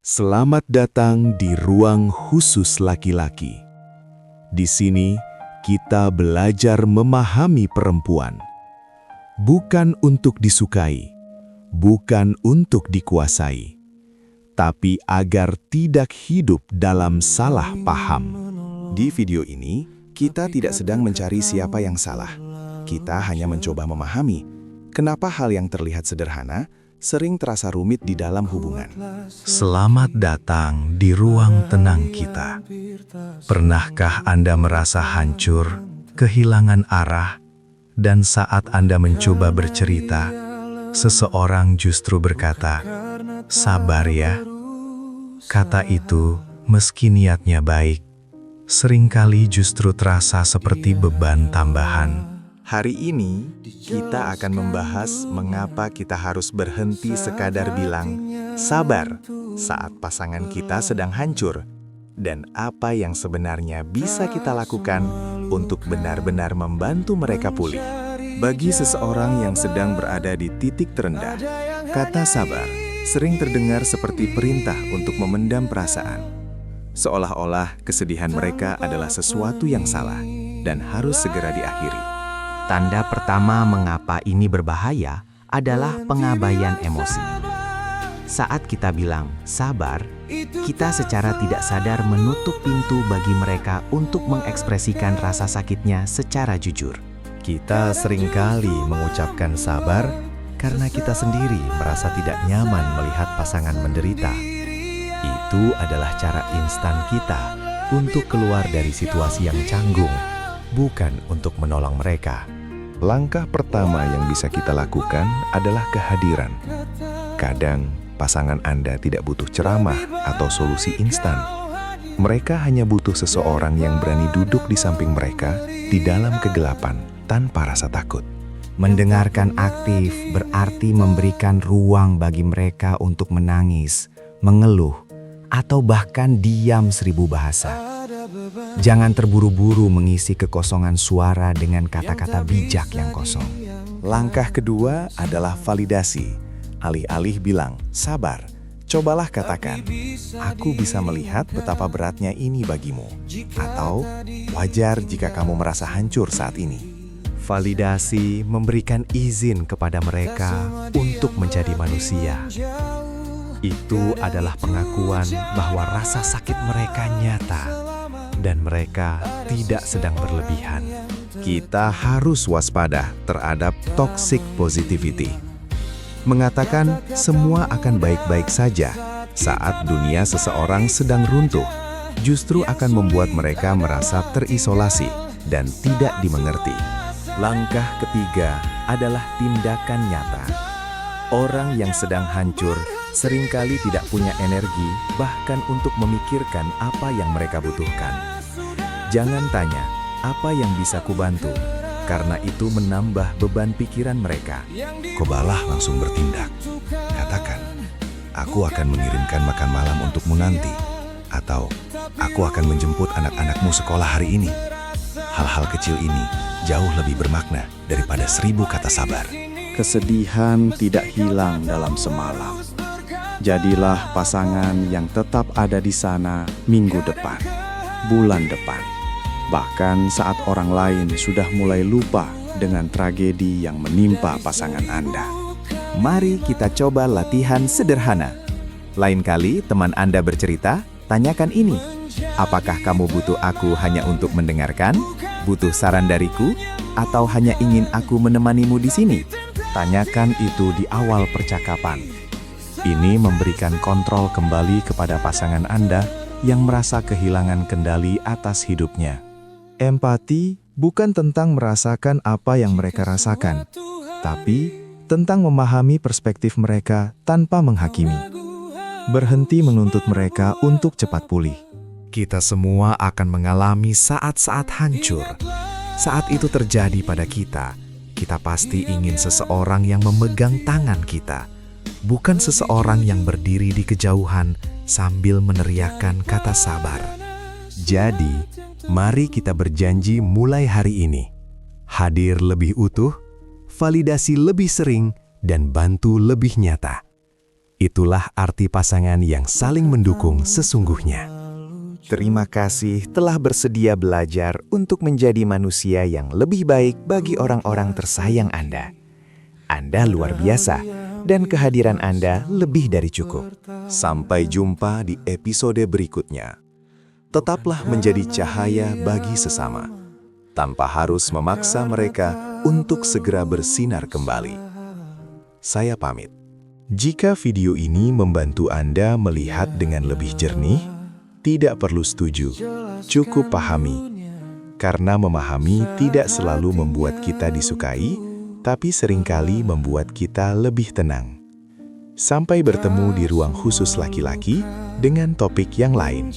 Selamat datang di ruang khusus laki-laki. Di sini, kita belajar memahami perempuan. Bukan untuk disukai, bukan untuk dikuasai, tapi agar tidak hidup dalam salah paham. Di video ini, kita tidak sedang mencari siapa yang salah. Kita hanya mencoba memahami kenapa hal yang terlihat sederhana sering terasa rumit di dalam hubungan. Selamat datang di ruang tenang kita. Pernahkah Anda merasa hancur, kehilangan arah, dan saat Anda mencoba bercerita, seseorang justru berkata, "Sabar ya." Kata itu, meski niatnya baik, seringkali justru terasa seperti beban tambahan. Hari ini, kita akan membahas mengapa kita harus berhenti sekadar bilang sabar saat pasangan kita sedang hancur, dan apa yang sebenarnya bisa kita lakukan untuk benar-benar membantu mereka pulih. Bagi seseorang yang sedang berada di titik terendah, kata sabar sering terdengar seperti perintah untuk memendam perasaan. Seolah-olah kesedihan mereka adalah sesuatu yang salah dan harus segera diakhiri. Tanda pertama mengapa ini berbahaya adalah pengabaian emosi. Saat kita bilang sabar, kita secara tidak sadar menutup pintu bagi mereka untuk mengekspresikan rasa sakitnya secara jujur. Kita seringkali mengucapkan sabar karena kita sendiri merasa tidak nyaman melihat pasangan menderita. Itu adalah cara instan kita untuk keluar dari situasi yang canggung, bukan untuk menolong mereka. Langkah pertama yang bisa kita lakukan adalah kehadiran. Kadang, pasangan Anda tidak butuh ceramah atau solusi instan. Mereka hanya butuh seseorang yang berani duduk di samping mereka di dalam kegelapan tanpa rasa takut. Mendengarkan aktif berarti memberikan ruang bagi mereka untuk menangis, mengeluh, atau bahkan diam 1000 bahasa. Jangan terburu-buru mengisi kekosongan suara dengan kata-kata bijak yang kosong. Langkah kedua adalah validasi. Alih-alih bilang, sabar, cobalah katakan, "Aku bisa melihat betapa beratnya ini bagimu." Atau, "Wajar jika kamu merasa hancur saat ini." Validasi memberikan izin kepada mereka untuk menjadi manusia. Itu adalah pengakuan bahwa rasa sakit mereka nyata dan mereka tidak sedang berlebihan. Kita harus waspada terhadap toxic positivity. Mengatakan semua akan baik-baik saja saat dunia seseorang sedang runtuh, justru akan membuat mereka merasa terisolasi dan tidak dimengerti. Langkah ketiga adalah tindakan nyata. Orang yang sedang hancur seringkali tidak punya energi bahkan untuk memikirkan apa yang mereka butuhkan. Jangan tanya, apa yang bisa kubantu? Karena itu menambah beban pikiran mereka. Cobalah langsung bertindak. Katakan, "Aku akan mengirimkan makan malam untukmu nanti." Atau, "Aku akan menjemput anak-anakmu sekolah hari ini." Hal-hal kecil ini jauh lebih bermakna daripada 1000 kata sabar. Kesedihan tidak hilang dalam semalam. Jadilah pasangan yang tetap ada di sana minggu depan, bulan depan, bahkan saat orang lain sudah mulai lupa dengan tragedi yang menimpa pasangan Anda. Mari kita coba latihan sederhana. Lain kali teman Anda bercerita, tanyakan ini. Apakah kamu butuh aku hanya untuk mendengarkan? Butuh saran dariku? Atau hanya ingin aku menemanimu di sini? Tanyakan itu di awal percakapan. Ini memberikan kontrol kembali kepada pasangan Anda yang merasa kehilangan kendali atas hidupnya. Empati bukan tentang merasakan apa yang mereka rasakan, tapi tentang memahami perspektif mereka tanpa menghakimi. Berhenti menuntut mereka untuk cepat pulih. Kita semua akan mengalami saat-saat hancur. Saat itu terjadi pada kita, kita pasti ingin seseorang yang memegang tangan kita, bukan seseorang yang berdiri di kejauhan sambil meneriakkan kata sabar. Jadi, mari kita berjanji mulai hari ini. Hadir lebih utuh, validasi lebih sering, dan bantu lebih nyata. Itulah arti pasangan yang saling mendukung sesungguhnya. Terima kasih telah bersedia belajar untuk menjadi manusia yang lebih baik bagi orang-orang tersayang Anda. Anda luar biasa, dan kehadiran Anda lebih dari cukup. Sampai jumpa di episode berikutnya. Tetaplah menjadi cahaya bagi sesama, tanpa harus memaksa mereka untuk segera bersinar kembali. Saya pamit. Jika video ini membantu Anda melihat dengan lebih jernih, tidak perlu setuju, cukup pahami. Karena memahami tidak selalu membuat kita disukai, tapi seringkali membuat kita lebih tenang. Sampai bertemu di ruang khusus laki-laki dengan topik yang lain.